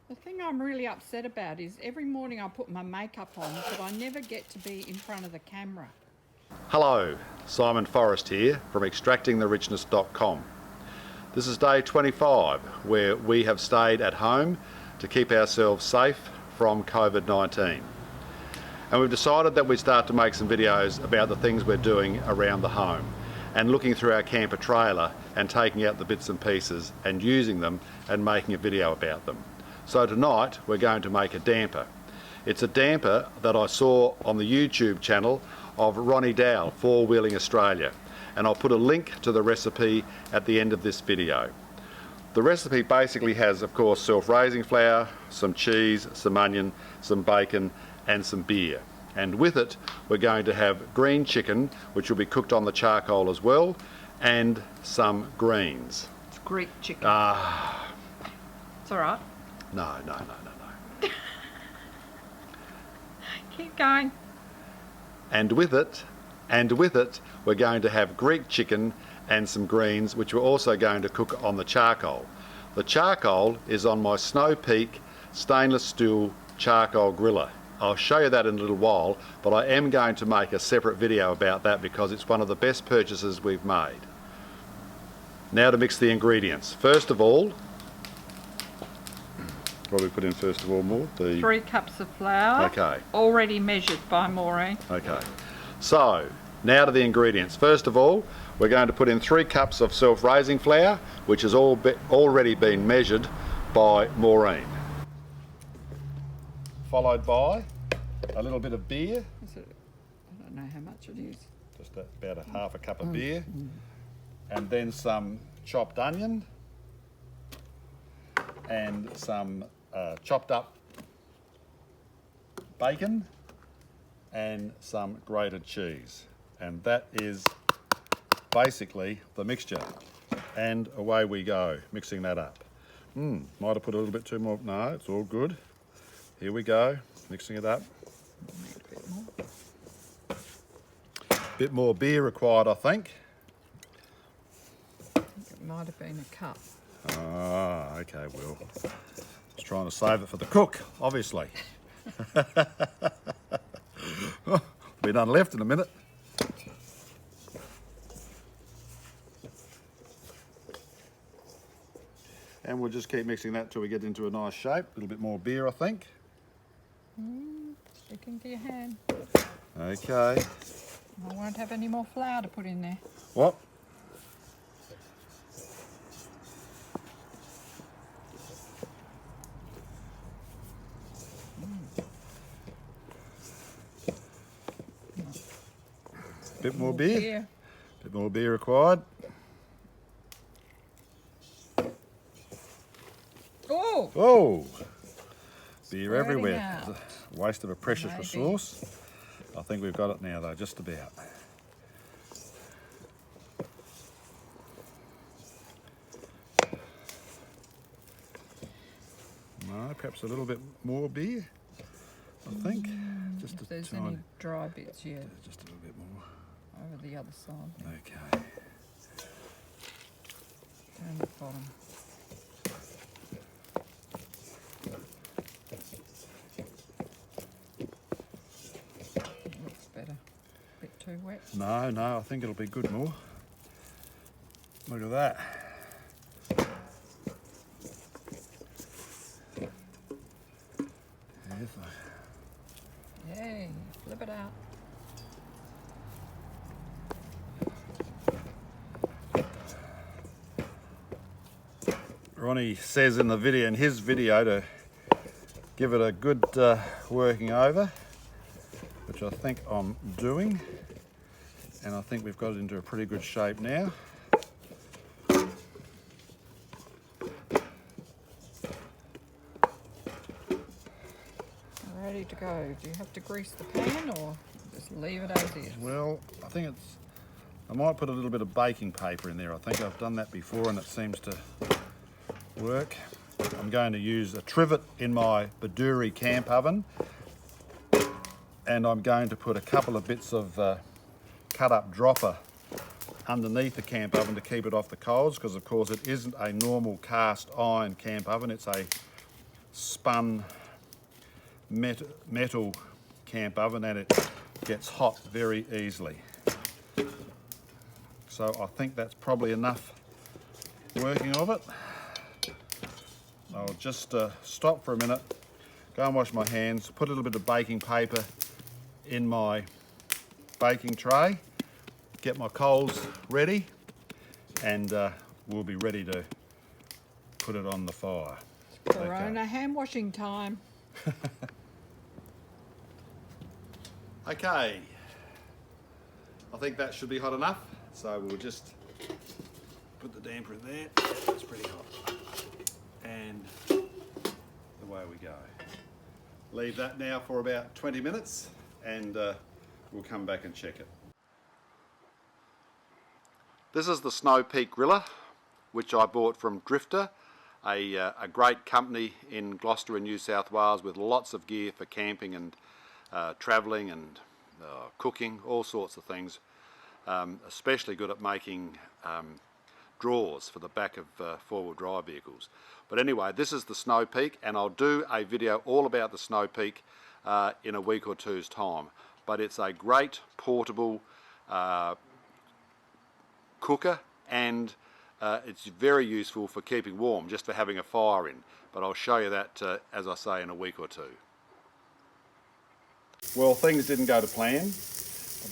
The thing I'm really upset about is every morning I put my makeup on, but I never get to be in front of the camera. Hello, Simon Forrest here from extractingtherichness.com. This is day 25 where we have stayed at home to keep ourselves safe from COVID-19. And we've decided that we'd start to make some videos about the things we're doing around the home and looking through our camper trailer and taking out the bits and pieces and using them and making a video about them. So tonight we're going to make a damper. It's a damper that I saw on the YouTube channel of Ronnie Dowell, Four Wheeling Australia, and I'll put a link to the recipe at the end of this video. The recipe basically has, of course, self-raising flour, some cheese, some onion, some bacon and some beer. And with it we're going to have green chicken, which will be cooked on the charcoal as well, and some greens. It's Greek chicken. It's all right. No. Keep going. And with it, we're going to have Greek chicken and some greens, which we're also going to cook on the charcoal. The charcoal is on my Snow Peak stainless steel charcoal griller. I'll show you that in a little while, but I am going to make a separate video about that because it's one of the best purchases we've made. Now to mix the ingredients. First of all, what do we put in first of all, Maud? 3 cups of flour. Okay. Already measured by Maureen. Okay. So, now to the ingredients. First of all, we're going to put in 3 cups of self-raising flour, which has already been measured by Maureen. Followed by a little bit of beer. Is it, I don't know how much it is. Just about a half a cup of beer. And then some chopped onion. And some chopped up bacon and some grated cheese, and that is basically the mixture, and away we go mixing that up. Might have put a little bit too more. No, it's all good. Here we go, mixing it up. Bit more beer required, I think. It might have been a cup. Ah, okay, Will. Just trying to save it for the cook, obviously. Be none left in a minute. And we'll just keep mixing that till we get into a nice shape. A little bit more beer, I think. Stick into your hand. Okay. I won't have any more flour to put in there. What? Bit more beer. Bit more beer required. Oh! Oh! Beer Squirting everywhere. out. Waste of a precious Maybe. resource. I think we've got it now though, just about. No, perhaps a little bit more beer, I think. Just If a there's tiny, any dry bits, yeah, just a little bit more. over the other side. Okay. Down the bottom. It looks better. Bit too wet. No, I think it'll be good more. Look at that. Yes, Yay, flip it out. Ronnie says in the video, in his video, to give it a good working over, which I think I'm doing, and I think we've got it into a pretty good shape now. Ready to go. Do you have to grease the pan or just leave it as is? Well, I might put a little bit of baking paper in there. I think I've done that before and it seems to work. I'm going to use a trivet in my Baduri camp oven, and I'm going to put a couple of bits of cut up dropper underneath the camp oven to keep it off the coals, because of course it isn't a normal cast iron camp oven, it's a spun metal camp oven, and it gets hot very easily. So I think that's probably enough working of it. I'll just stop for a minute, go and wash my hands, put a little bit of baking paper in my baking tray, get my coals ready, and we'll be ready to put it on the fire. Corona hand washing time. Okay, I think that should be hot enough, so we'll just put the damper in there. It's pretty hot. And away we go. Leave that now for about 20 minutes and we'll come back and check it. This is the Snow Peak Griller, which I bought from Drifter, a great company in Gloucester in New South Wales with lots of gear for camping and travelling and cooking, all sorts of things. Especially good at making drawers for the back of four-wheel drive vehicles. But anyway, this is the Snow Peak, and I'll do a video all about the Snow Peak in a week or two's time. But it's a great portable cooker, and it's very useful for keeping warm, just for having a fire in. But I'll show you that, as I say, in a week or two. Well, things didn't go to plan.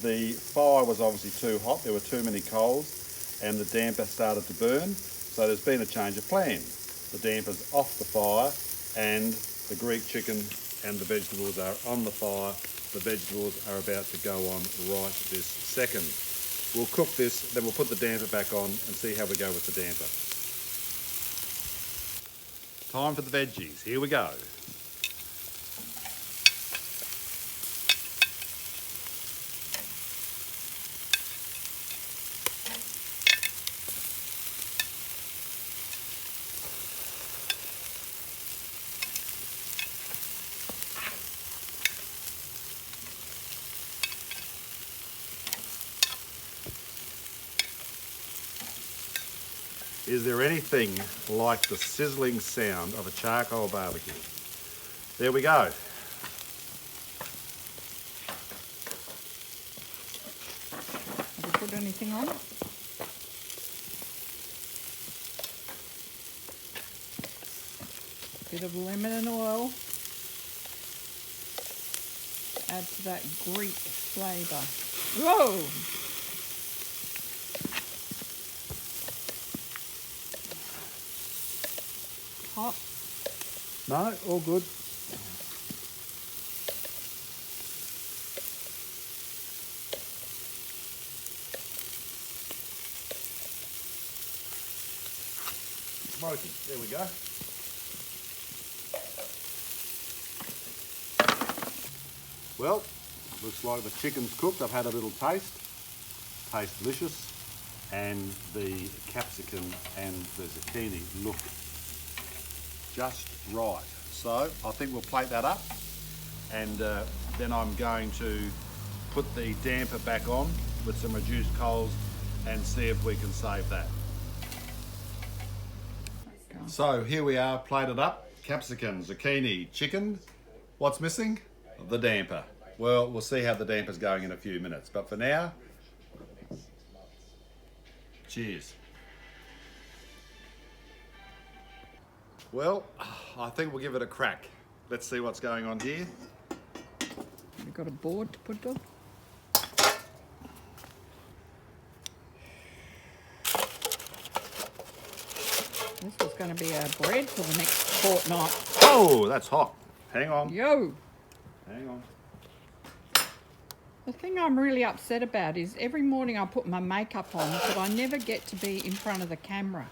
The fire was obviously too hot, there were too many coals, and the damper started to burn, so there's been a change of plan. The damper's off the fire, and the Greek chicken and the vegetables are on the fire. The vegetables are about to go on right this second. We'll cook this, then we'll put the damper back on and see how we go with the damper. Time for the veggies, here we go. Is there anything like the sizzling sound of a charcoal barbecue? There we go. Have you put anything on it? Bit of lemon and oil. Add to that Greek flavour. Whoa! Hot. No, all good. Smoking, there we go. Well, looks like the chicken's cooked. I've had a little taste. Tastes delicious. And the capsicum and the zucchini look just right. So I think we'll plate that up, and then I'm going to put the damper back on with some reduced coals and see if we can save that. So here we are, plated up, capsicum, zucchini, chicken. What's missing? The damper. Well, we'll see how the damper's going in a few minutes, but for now, cheers. Well, I think we'll give it a crack. Let's see what's going on here. You've got a board to put on? This was going to be our bread for the next fortnight. Oh, that's hot. Hang on. Yo! Hang on. The thing I'm really upset about is every morning I put my makeup on, but I never get to be in front of the camera.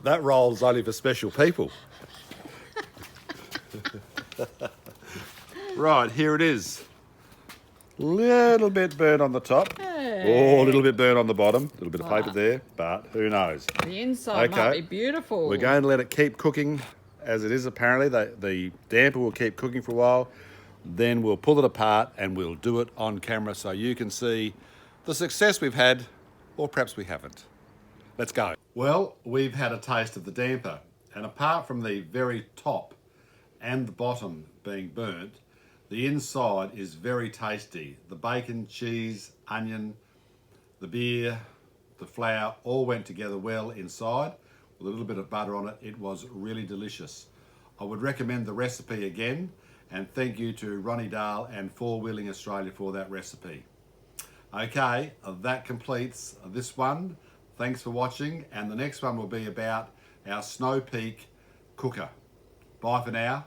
That roll's only for special people. Right, here it is. Little bit burnt on the top. Hey. Oh, a little bit burnt on the bottom. A little bit of paper there, but who knows. The inside might be beautiful. We're going to let it keep cooking as it is apparently. The damper will keep cooking for a while. Then we'll pull it apart and we'll do it on camera so you can see the success we've had, or perhaps we haven't. Let's go. Well, we've had a taste of the damper, and apart from the very top and the bottom being burnt, the inside is very tasty. The bacon, cheese, onion, the beer, the flour all went together well inside with a little bit of butter on it. It was really delicious. I would recommend the recipe again, and thank you to Ronnie Dahl and Four Wheeling Australia for that recipe. Okay, that completes this one. Thanks for watching, and the next one will be about our Snow Peak cooker. Bye for now.